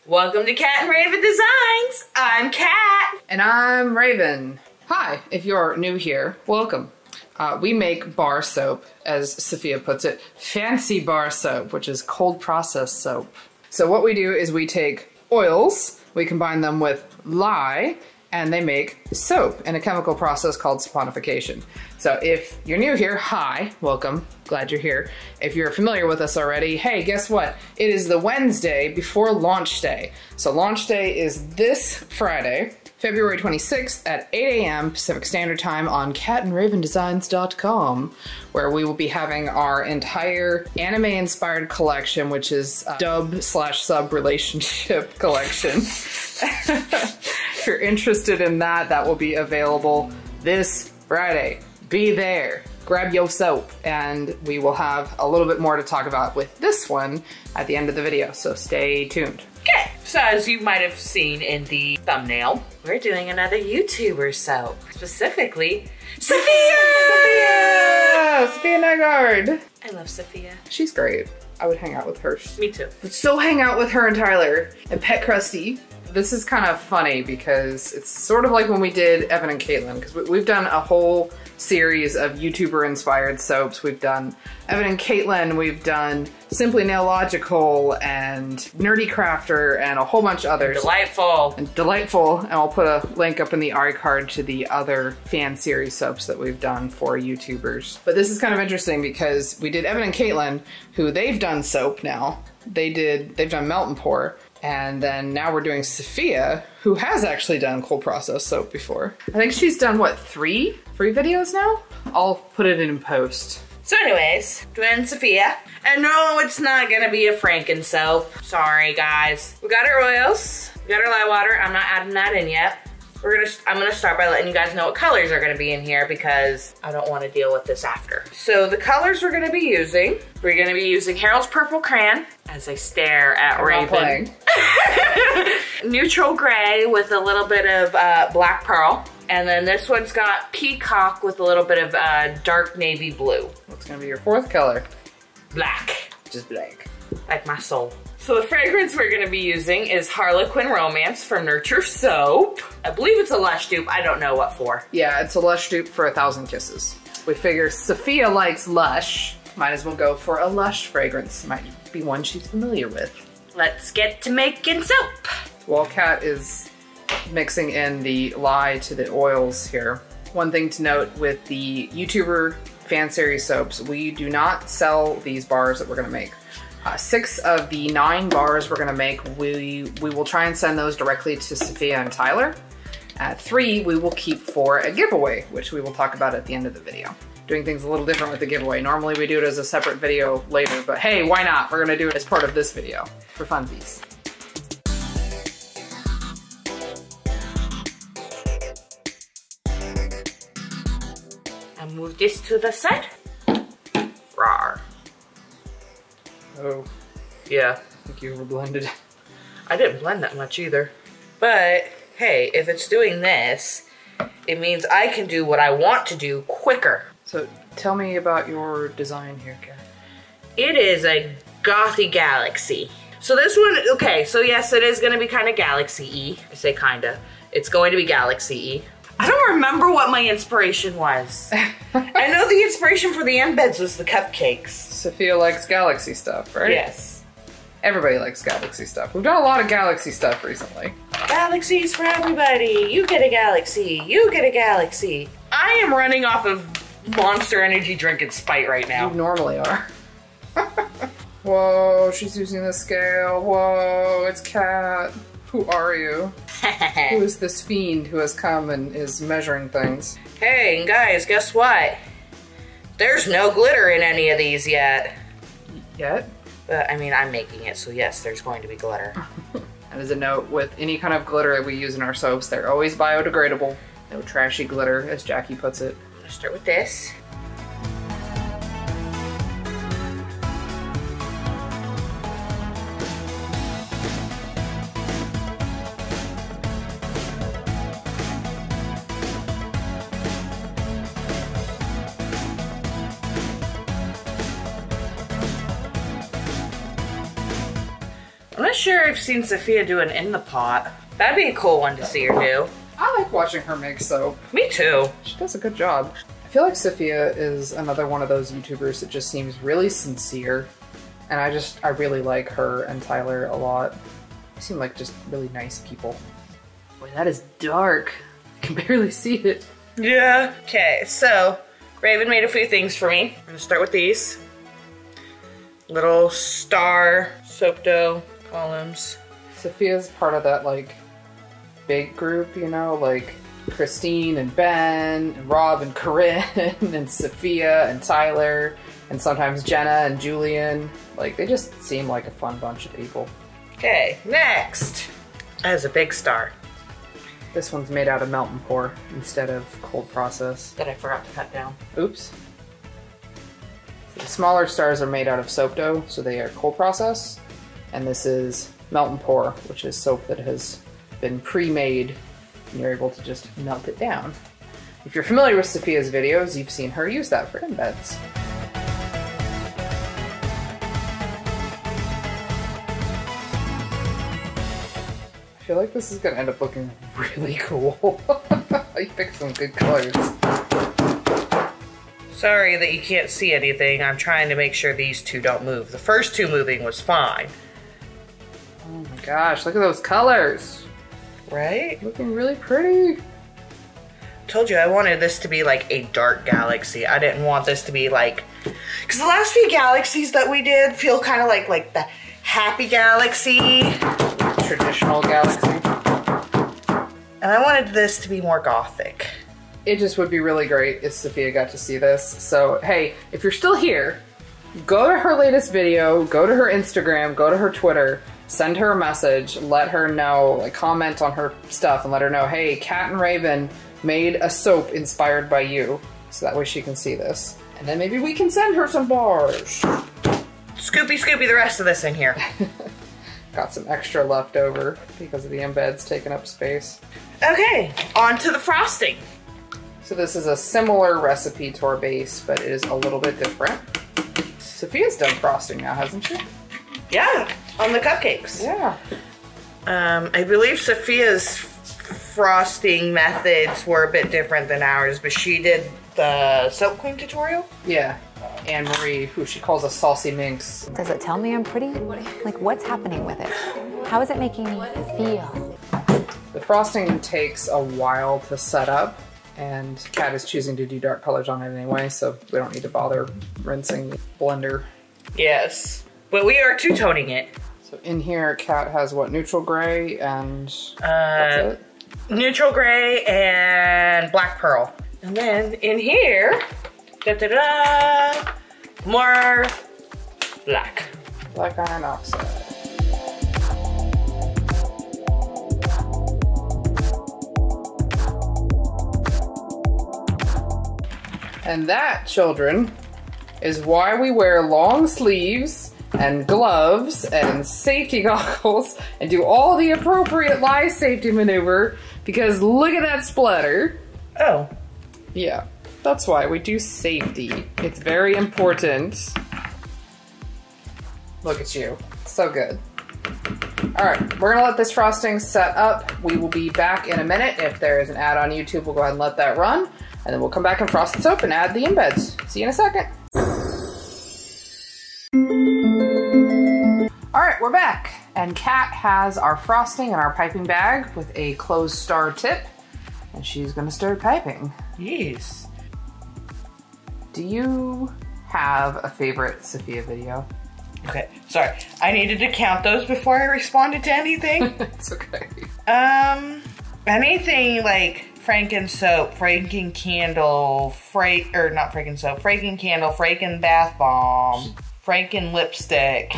Welcome to Cat and Raven Designs. I'm Cat. And I'm Raven. Hi, if you're new here, welcome. We make bar soap, as Safiya puts it, fancy bar soap, which is cold processed soap. So what we do is we take oils, we combine them with lye, and they make soap in a chemical process called saponification. So if you're new here, hi, welcome, glad you're here. If you're familiar with us already, hey, guess what? It is the Wednesday before launch day. So launch day is this Friday, February 26th at 8 a.m. Pacific Standard Time on catandravendesigns.com, where we will be having our entire anime-inspired collection, which is dub/sub relationship collection. If you're interested in that, that will be available this Friday. Be there, grab your soap, and we will have a little bit more to talk about with this one at the end of the video, so stay tuned. Okay, so as you might have seen in the thumbnail, we're doing another YouTuber soap, specifically Safiya! Safiya Nygaard! I love Safiya. She's great. I would hang out with her. Me too. Would so hang out with her and Tyler and Pet Krusty. This is kind of funny because it's sort of like when we did Evan and Caitlin, because we've done a whole series of YouTuber inspired soaps. We've done Evan and Caitlin, we've done Simply Nailogical and Nerdy Crafter and a whole bunch of others. Delightful. And Delightful, and I'll put a link up in the iCard to the other fan series soaps that we've done for YouTubers. But this is kind of interesting because we did Evan and Caitlin, who they've done soap now. They've done Melt and Pour. And then now we're doing Safiya, who has actually done cold process soap before. I think she's done, what, three videos now? I'll put it in post. So anyways, doing Safiya. And no, it's not gonna be a Franken soap. Sorry, guys. We got our oils, we got our lye water. I'm not adding that in yet. I'm gonna start by letting you guys know what colors are gonna be in here because I don't wanna deal with this after. So the colors we're gonna be using Harold's Purple Crayon, as I stare at Raven. Neutral gray with a little bit of black pearl. And then this one's got peacock with a little bit of dark navy blue. What's gonna be your fourth color? Black. Just black. Like my soul. So the fragrance we're gonna be using is Harlequin Romance from Nurture Soap. I believe it's a Lush dupe, I don't know what for. Yeah, it's a Lush dupe for 1,000 Kisses. We figure Safiya likes Lush. Might as well go for a Lush fragrance. Might be one she's familiar with. Let's get to making soap. While Kat is mixing in the lye to the oils here, one thing to note with the YouTuber fan series soaps, we do not sell these bars that we're gonna make. 6 of the 9 bars we're gonna make, we will try and send those directly to Safiya and Tyler. 3 we will keep for a giveaway, which we will talk about at the end of the video. Doing things a little different with the giveaway. Normally we do it as a separate video later, but hey, why not? We're gonna do it as part of this video for funsies. I'll move this to the side. Rawr. Oh. Yeah. I think you were blended. I didn't blend that much either. But hey, if it's doing this, it means I can do what I want to do quicker. So tell me about your design here, Kat. It is a gothy galaxy. So this one, okay, so yes, it is gonna be kind of galaxy-y. I say kinda. It's going to be galaxy-y. I don't remember what my inspiration was. I know the inspiration for the embeds was the cupcakes. Safiya likes galaxy stuff, right? Yes. Everybody likes galaxy stuff. We've done a lot of galaxy stuff recently. Galaxies for everybody. You get a galaxy. You get a galaxy. I am running off of Monster Energy drink and spite right now. You normally are. Whoa, she's using the scale. Whoa, it's Kat. Who are you? Who is this fiend who has come and is measuring things? Hey, guys, guess what? There's no glitter in any of these yet. Yet? But, I mean, I'm making it, so yes, there's going to be glitter. And as a note, with any kind of glitter that we use in our soaps, they're always biodegradable. No trashy glitter, as Jackie puts it. I'm gonna start with this. I'm not sure I've seen Safiya do an in the pot. That'd be a cool one to see her do. I like watching her make soap. Me too. She does a good job. I feel like Safiya is another one of those YouTubers that just seems really sincere. And I really like her and Tyler a lot. They seem like just really nice people. Boy, that is dark. I can barely see it. Yeah. Okay, so Raven made a few things for me. I'm gonna start with these. Little star soap dough columns. Safiya's part of that like big group, you know, like Christine and Ben and Rob and Corinne and Safiya and Tyler and sometimes Jenna and Julian. Like they just seem like a fun bunch of people. Okay, next. That is a big star. This one's made out of melt and pour instead of cold process. That I forgot to cut down. Oops. So the smaller stars are made out of soap dough, so they are cold process. And this is melt and pour, which is soap that has been pre-made and you're able to just melt it down. If you're familiar with Safiya's videos, you've seen her use that for embeds. I feel like this is gonna end up looking really cool. You picked some good colors. Sorry that you can't see anything. I'm trying to make sure these two don't move. The first two moving was fine. Oh my gosh, look at those colors. Right? Looking really pretty. Told you I wanted this to be like a dark galaxy. I didn't want this to be like, because the last few galaxies that we did feel kind of like the happy galaxy. Traditional galaxy. And I wanted this to be more gothic. It just would be really great if Safiya got to see this. So, hey, if you're still here, go to her latest video, go to her Instagram, go to her Twitter, send her a message, let her know, like comment on her stuff and let her know, hey, Kat and Raven made a soap inspired by you. So that way she can see this. And then maybe we can send her some bars. Scoopy, scoopy the rest of this in here. Got some extra left over because of the embeds taking up space. Okay, on to the frosting. So this is a similar recipe to our base, but it is a little bit different. Safiya's done frosting now, hasn't she? Yeah, on the cupcakes. Yeah. I believe Safiya's frosting methods were a bit different than ours, but she did the soap queen tutorial. Yeah. Anne Marie, who she calls a saucy minx. Does it tell me I'm pretty? Like, what's happening with it? How is it making me feel? The frosting takes a while to set up, and Kat is choosing to do dark colors on it anyway, so we don't need to bother rinsing the blender. Yes, but we are two-toning it. So in here, Kat has what, neutral gray and that's it? Neutral gray and black pearl. And then in here, da-da-da, more black. Black iron oxide. And that, children, is why we wear long sleeves and gloves and safety goggles and do all the appropriate live safety maneuver, because look at that splatter. Oh. Yeah, that's why we do safety. It's very important. Look at you, so good. All right, we're gonna let this frosting set up. We will be back in a minute. If there is an ad on YouTube, we'll go ahead and let that run. And then we'll come back and frost the soap and add the embeds. See you in a second. All right, we're back. And Kat has our frosting in our piping bag with a closed star tip. And she's gonna start piping. Yes. Do you have a favorite Safiya video? Okay, sorry. I needed to count those before I responded to anything. It's okay. Anything like Franken soap, Franken candle, Franken candle, Franken bath bomb, Franken lipstick.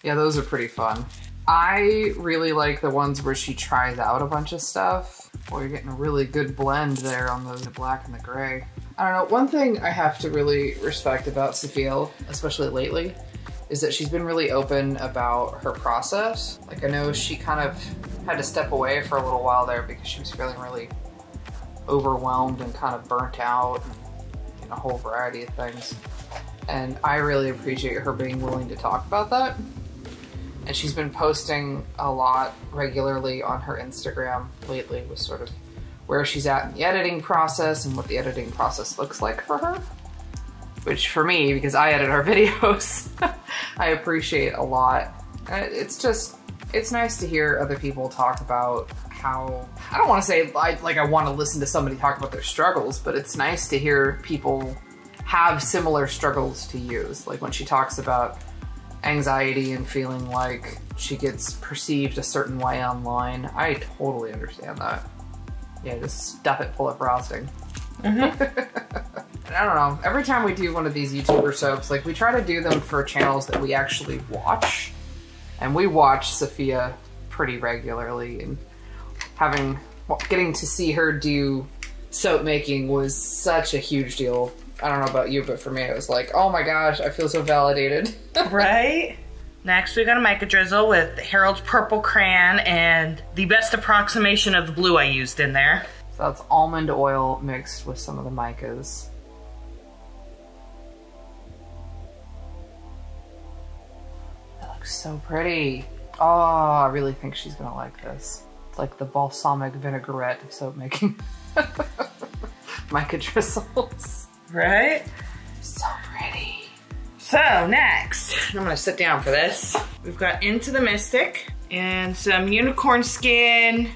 Yeah, those are pretty fun. I really like the ones where she tries out a bunch of stuff. Boy, you're getting a really good blend there on the black and the gray. I don't know, one thing I have to really respect about Safiya, especially lately, is that she's been really open about her process. Like, I know she kind of had to step away for a little while there because she was feeling really overwhelmed and kind of burnt out and a whole variety of things. And I really appreciate her being willing to talk about that. And she's been posting a lot regularly on her Instagram lately with sort of where she's at in the editing process and what the editing process looks like for her. Which for me, because I edit our videos, I appreciate a lot. It's just, it's nice to hear other people talk about how, I don't want to say like I want to listen to somebody talk about their struggles, but it's nice to hear people have similar struggles to use. Like when she talks about anxiety and feeling like she gets perceived a certain way online, I totally understand that. Yeah, just stuff it full of frosting. I don't know, every time we do one of these YouTuber soaps, like we try to do them for channels that we actually watch. And we watch SAFIYA pretty regularly, and getting to see her do soap making was such a huge deal. I don't know about you, but for me it was like, oh my gosh, I feel so validated. Right? Next we got a mica drizzle with Harold's purple crayon and the best approximation of the blue I used in there. So that's almond oil mixed with some of the micas. That looks so pretty. Oh, I really think she's gonna like this. It's like the balsamic vinaigrette of soap making. Mica drizzles. Right? So pretty. So next, I'm gonna sit down for this. We've got Into the Mystic and some unicorn skin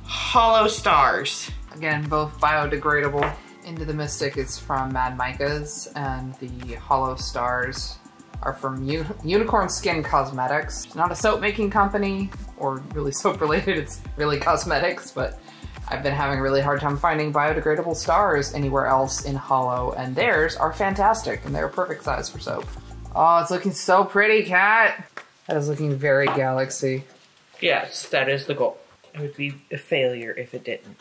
hollow stars. Again, both biodegradable. Into the Mystic is from Mad Micas, and the hollow stars are from Unicorn Skin Cosmetics. It's not a soap making company or really soap related, it's really cosmetics, but I've been having a really hard time finding biodegradable stars anywhere else in hollow, and theirs are fantastic, and they're a perfect size for soap. Oh, it's looking so pretty, Kat. That is looking very galaxy. Yes, that is the goal. It would be a failure if it didn't.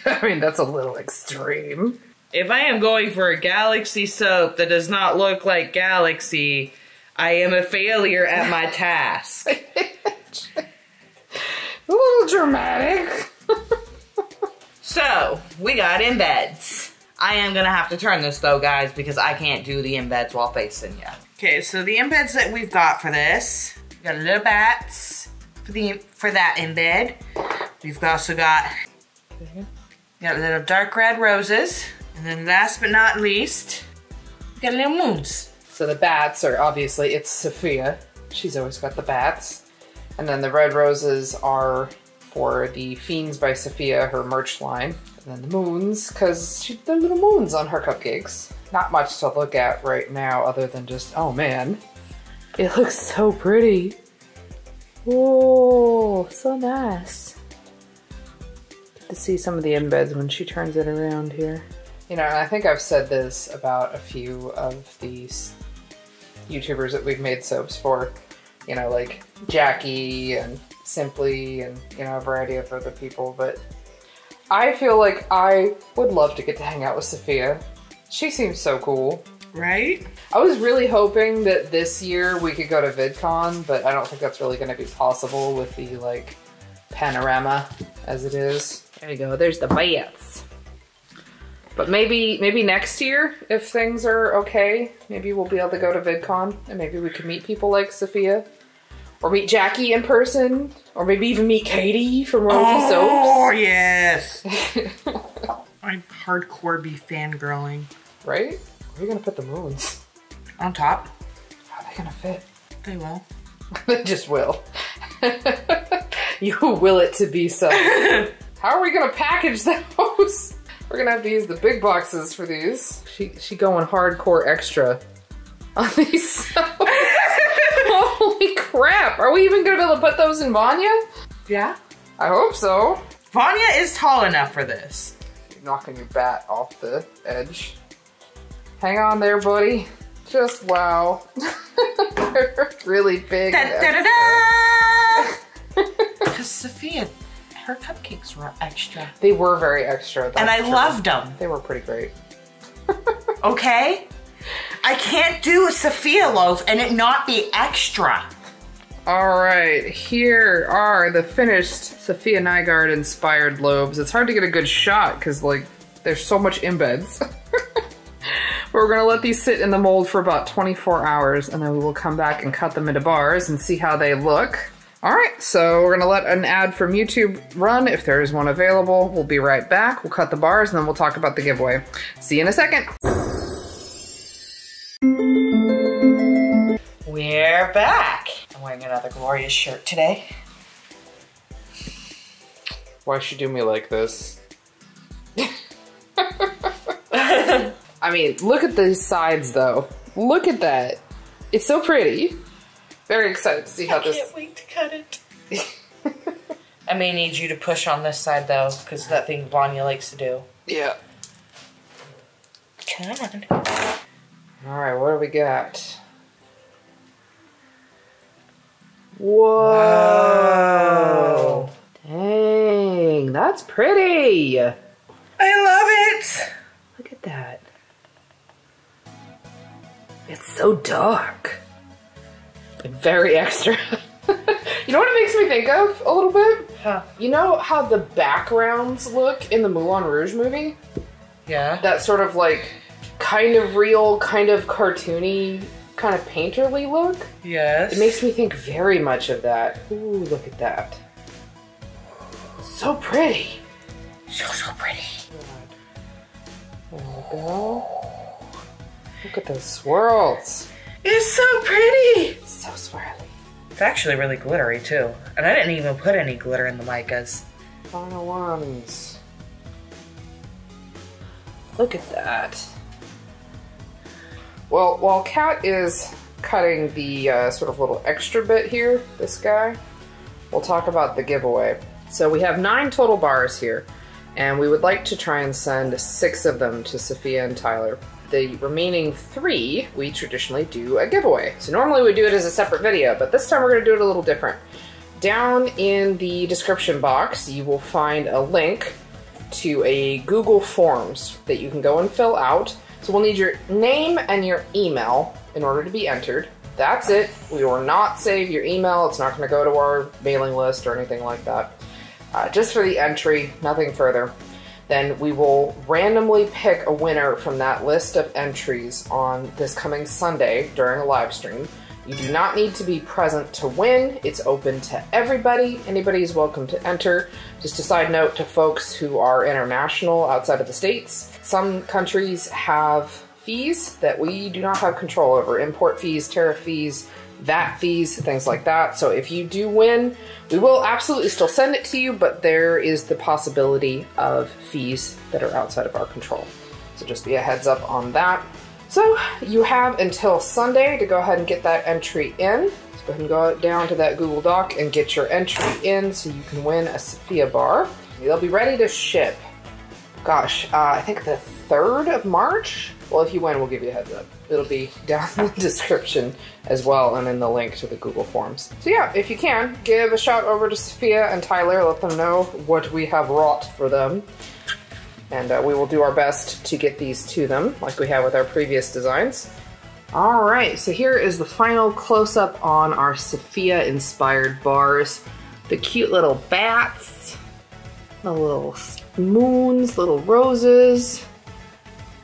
I mean, that's a little extreme. If I am going for a galaxy soap that does not look like galaxy, I am a failure at my task. A little dramatic. So, we got embeds. I am gonna have to turn this though, guys, because I can't do the embeds while facing you. Okay, so the embeds that we've got for this, we got little bats for that embed. We've also got little dark red roses. And then last but not least, we got little moons. So the bats are obviously, it's SAFIYA. She's always got the bats. And then the red roses are for the Fiends by SAFIYA, her merch line. And then the moons, because she did little moons on her cupcakes. Not much to look at right now other than just, oh man, it looks so pretty. Whoa, so nice. Get to see some of the embeds when she turns it around here. You know, and I think I've said this about a few of these YouTubers that we've made soaps for. You know, like Jackie and Simply and, you know, a variety of other people. But I feel like I would love to get to hang out with SAFIYA. She seems so cool. Right? I was really hoping that this year we could go to VidCon, but I don't think that's really going to be possible with the, like, panorama as it is. There you go. There's the bats. But maybe next year, if things are okay, maybe we'll be able to go to VidCon, and maybe we could meet people like SAFIYA, or meet Jackie in person, or maybe even meet Katie from Royalty Soaps. Oh, yes! I'm hardcore be fangirling. Right? Where are you gonna put the moons? On top. How are they gonna fit? They will. They just will. You will it to be so. How are we gonna package those? We're gonna have to use the big boxes for these. She going hardcore extra on these. Holy crap! Are we even gonna be able to put those in Vanya? Yeah. I hope so. Vanya is tall enough for this. You're knocking your bat off the edge. Hang on there, buddy. Just wow. They're really big. Da, da, da, da. Because SAFIYA, her cupcakes were extra. They were very extra. And I loved them. They were pretty great. Okay? I can't do a SAFIYA loaf and it not be extra. All right, here are the finished SAFIYA NYGAARD inspired loaves. It's hard to get a good shot because like there's so much embeds. We're gonna let these sit in the mold for about 24 hours and then we will come back and cut them into bars and see how they look. All right, so we're gonna let an ad from YouTube run. If there is one available, we'll be right back. We'll cut the bars and then we'll talk about the giveaway. See you in a second. We're back. I'm wearing another glorious shirt today. Why should you do me like this? I mean, look at the sides though. Look at that. It's so pretty. Very excited to see how this... I can't wait to cut it. I may need you to push on this side though, because that thing Vanya likes to do. Yeah. Come on. All right, what do we got? Whoa. Dang, that's pretty. I love it. Look at that. It's so dark. Very extra. You know what it makes me think of a little bit? Huh. You know how the backgrounds look in the Moulin Rouge movie? Yeah. That sort of like kind of real, kind of cartoony, kind of painterly look? Yes. It makes me think very much of that. Ooh, look at that. So pretty. So pretty. There we go. Look at those swirls. It's so pretty. So swirly. It's actually really glittery too. And I didn't even put any glitter in the micas. Final ones. Look at that. Well, while Kat is cutting the sort of little extra bit here, this guy, we'll talk about the giveaway. So we have 9 total bars here, and we would like to try and send 6 of them to Safiya and Tyler. The remaining 3, we traditionally do a giveaway. So normally we do it as a separate video, but this time we're gonna do it a little different. Down in the description box, you will find a link to a Google Forms that you can go and fill out. So we'll need your name and your email in order to be entered. That's it. We will not save your email. It's not gonna go to our mailing list or anything like that. Just for the entry, nothing further. Then we will randomly pick a winner from that list of entries on this coming Sunday during a live stream. You do not need to be present to win. It's open to everybody. Anybody is welcome to enter. Just a side note to folks who are international outside of the States. Some countries have fees that we do not have control over. Import fees, tariff fees, VAT fees, things like that. So if you do win, we will absolutely still send it to you, but there is the possibility of fees that are outside of our control. So just be a heads up on that. So you have until Sunday to go ahead and get that entry in. So go ahead and go down to that Google Doc and get your entry in so you can win a Safiya bar. They'll be ready to ship. Gosh, I think the 3rd of March? Well, if you win, we'll give you a heads up. It'll be down in the description as well and in the link to the Google Forms. So yeah, if you can, give a shout over to Safiya and Tyler. Let them know what we have wrought for them. And we will do our best to get these to them like we have with our previous designs. All right, so here is the final close-up on our Safiya inspired bars. The cute little bats, the little moons, little roses.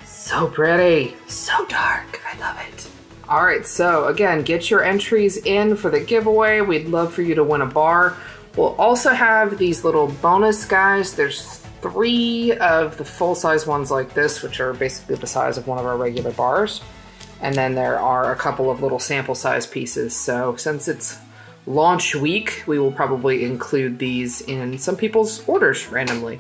So pretty, so dark, I love it. All right, so again, get your entries in for the giveaway. We'd love for you to win a bar. We'll also have these little bonus guys. There's 3 of the full-size ones like this, which are basically the size of one of our regular bars. And then there are a couple of little sample size pieces. So since it's launch week, we will probably include these in some people's orders randomly.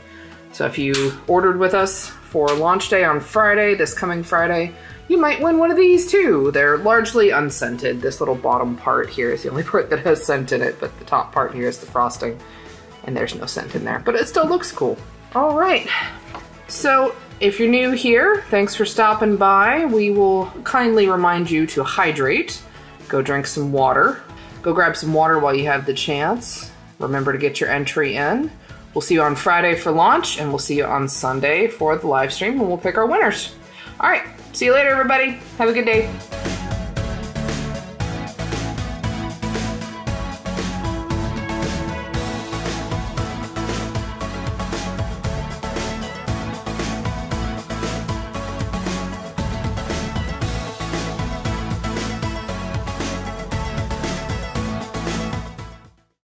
So if you ordered with us for launch day on Friday, this coming Friday, you might win one of these too. They're largely unscented. This little bottom part here is the only part that has scent in it, but the top part here is the frosting, and there's no scent in there, but it still looks cool. All right, so if you're new here, thanks for stopping by. We will kindly remind you to hydrate. Go drink some water. Go grab some water while you have the chance. Remember to get your entry in. We'll see you on Friday for launch, and we'll see you on Sunday for the live stream, and we'll pick our winners. All right, see you later, everybody. Have a good day.